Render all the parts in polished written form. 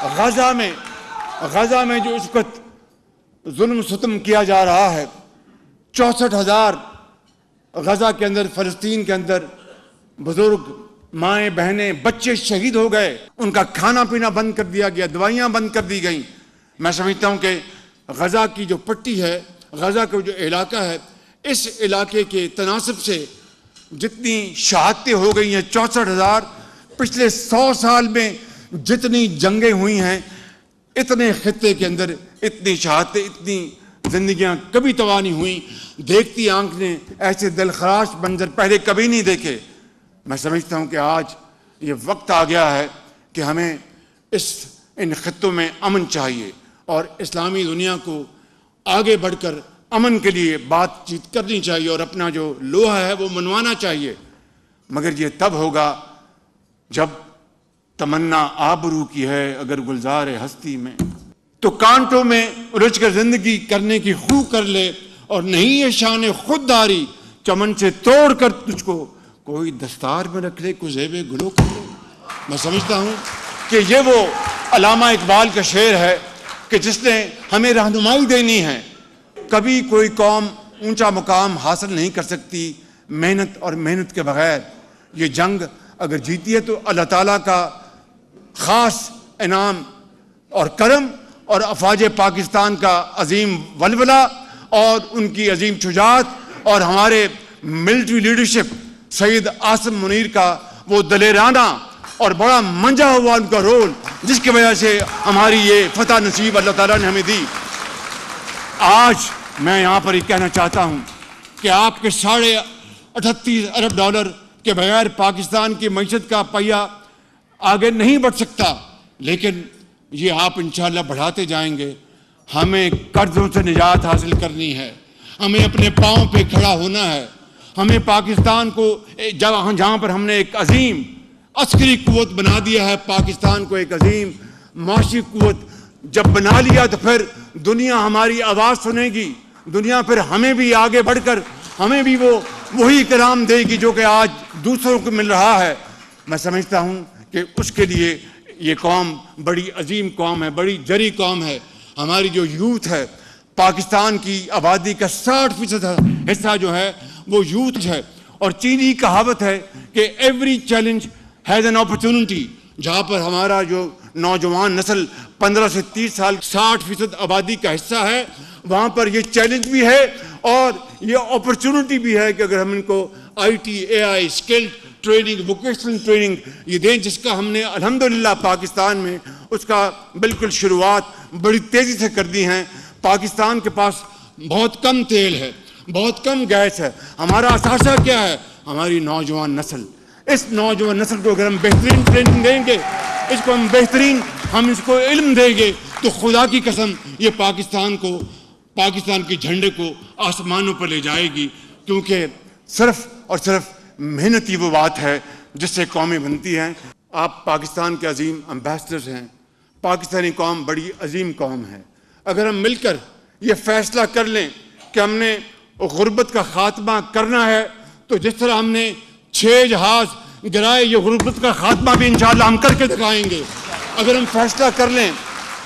गजा में जो इस वक्त जुल्म सितम किया जा रहा है, 64,000 गजा के अंदर, फलस्तीन के अंदर बुजुर्ग, माएँ, बहनें, बच्चे शहीद हो गए। उनका खाना पीना बंद कर दिया गया, दवाइयाँ बंद कर दी गई। मैं समझता हूँ कि गजा की जो पट्टी है, गजा का जो इलाका है, इस इलाके के तनासब से जितनी शहादतें हो गई हैं, 64,000, पिछले 100 साल में जितनी जंगें हुई हैं, इतने खित्ते के अंदर इतनी शहादतें, इतनी जिंदगियां कभी तबाह नहीं हुई। देखती आंख ने ऐसे दिलखराश मंजर पहले कभी नहीं देखे। मैं समझता हूं कि आज ये वक्त आ गया है कि हमें इन खित्तों में अमन चाहिए और इस्लामी दुनिया को आगे बढ़कर अमन के लिए बातचीत करनी चाहिए और अपना जो लोहा है वो मनवाना चाहिए। मगर ये तब होगा जब तमन्ना आबरू की है अगर गुलजार हस्ती में, तो कांटों में उलझकर जिंदगी करने की खू कर ले, और नहीं ये शान खुददारी चमन से तोड़ कर तुझको कोई दस्तार में रख ले, कुछ ज़ेबे गुलो कर ले। मैं समझता हूँ कि ये वो अल्लामा इकबाल का शेर है कि जिसने हमें रहनुमाई देनी है। कभी कोई कौम ऊंचा मुकाम हासिल नहीं कर सकती मेहनत और मेहनत के बगैर। ये जंग अगर जीती है तो अल्लाह ताला का ख़ास इनाम और करम और अफवाज पाकिस्तान का अजीम वलवला और उनकी अजीम शुजाअत और हमारे मिलिट्री लीडरशिप सैयद आसिम मुनीर का वो दलेराना और बड़ा मंजा हुआ उनका रोल, जिसकी वजह से हमारी ये फतह नसीब अल्लाह ताला ने हमें दी। आज मैं यहाँ पर ये कहना चाहता हूँ कि आपके $38 अरब के बगैर पाकिस्तान की मईशत का पहिया आगे नहीं बढ़ सकता, लेकिन ये आप इंशाअल्लाह बढ़ाते जाएंगे। हमें कर्जों से निजात हासिल करनी है, हमें अपने पाँव पे खड़ा होना है। हमें पाकिस्तान को जहाँ पर हमने एक अजीम अस्करी कुव्वत बना दिया है, पाकिस्तान को एक अजीम माशी कुव्वत जब बना लिया तो फिर दुनिया हमारी आवाज़ सुनेगी। दुनिया फिर हमें भी आगे बढ़कर हमें भी वही इकराम देगी जो कि आज दूसरों को मिल रहा है। मैं समझता हूँ कि उसके लिए ये कौम बड़ी अजीम कौम है, बड़ी जरी कौम है। हमारी जो यूथ है, पाकिस्तान की आबादी का 60% हिस्सा जो है वो यूथ है। और चीनी कहावत है कि every challenge has an opportunity. जहाँ पर हमारा जो नौजवान नस्ल 15 से 30 साल 60% आबादी का हिस्सा है, वहाँ पर ये चैलेंज भी है और ये अपॉर्चुनिटी भी है कि अगर हम इनको IT, AI, skilled training, vocational training ये दें, जिसका हमने अल्हम्दुलिल्लाह पाकिस्तान में उसका बिल्कुल शुरुआत बड़ी तेज़ी से कर दी है। पाकिस्तान के पास बहुत कम तेल है, बहुत कम गैस है। हमारा असासा क्या है? हमारी नौजवान नस्ल। इस नौजवान नस्ल को अगर हम बेहतरीन ट्रेनिंग देंगे, इसको हम बेहतरीन इसको इल्म देंगे, तो खुदा की कसम ये पाकिस्तान के झंडे को आसमानों पर ले जाएगी। क्योंकि सिर्फ और सिर्फ मेहनत ही वो बात है जिससे कौमें बनती हैं। आप पाकिस्तान के अजीम एम्बेसडर्स हैं। पाकिस्तानी कौम बड़ी अजीम कौम है। अगर हम मिलकर ये फैसला कर लें कि हमने गुर्बत का खात्मा करना है, तो जिस तरह हमने 6 जहाज गिराए, ये गुर्बत का खात्मा भी इंशाअल्लाह हम करके दिखाएंगे। अगर हम फैसला कर लें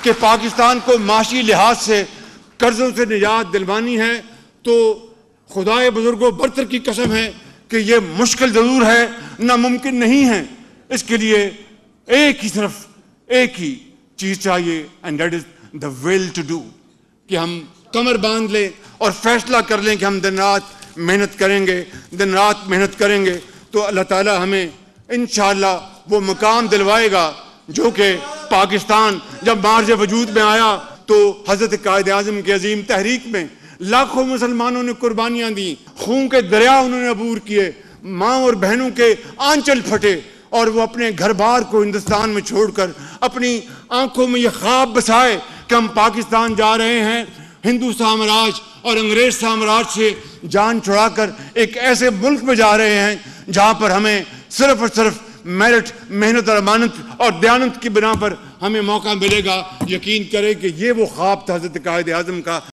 कि पाकिस्तान को माशी लिहाज से कर्जों से निजात दिलवानी है, तो खुदाए बुजुर्गों बरतर की कसम है कि ये मुश्किल ज़रूर है, नामुमकिन नहीं है। इसके लिए सिर्फ एक ही चीज़ चाहिए, and that is the will to do. कि हम कमर बांध लें और फैसला कर लें कि हम दिन रात मेहनत करेंगे, दिन रात मेहनत करेंगे, तो अल्लाह ताला हमें इंशाअल्लाह वो मुकाम दिलवाएगा जो कि पाकिस्तान जब मार्ज वजूद में आया तो हज़रत कायद आज़म की अजीम तहरीक में लाखों मुसलमानों ने कुर्बानियाँ दी, खून के दरिया उन्होंने अबूर किए, माँ और बहनों के आंचल फटे, और वो अपने घर बार को हिंदुस्तान में छोड़कर अपनी आंखों में ये ख्वाब बसाए कि हम पाकिस्तान जा रहे हैं, हिंदू साम्राज्य और अंग्रेज साम्राज्य से जान छुड़ाकर एक ऐसे मुल्क में जा रहे हैं जहाँ पर हमें सिर्फ और सिर्फ मेरिट, मेहनत और अमानत और दयानत की बिना पर हमें मौका मिलेगा। यकीन करें कि ये वो ख्वाब था हज़रत कायद आज़म का।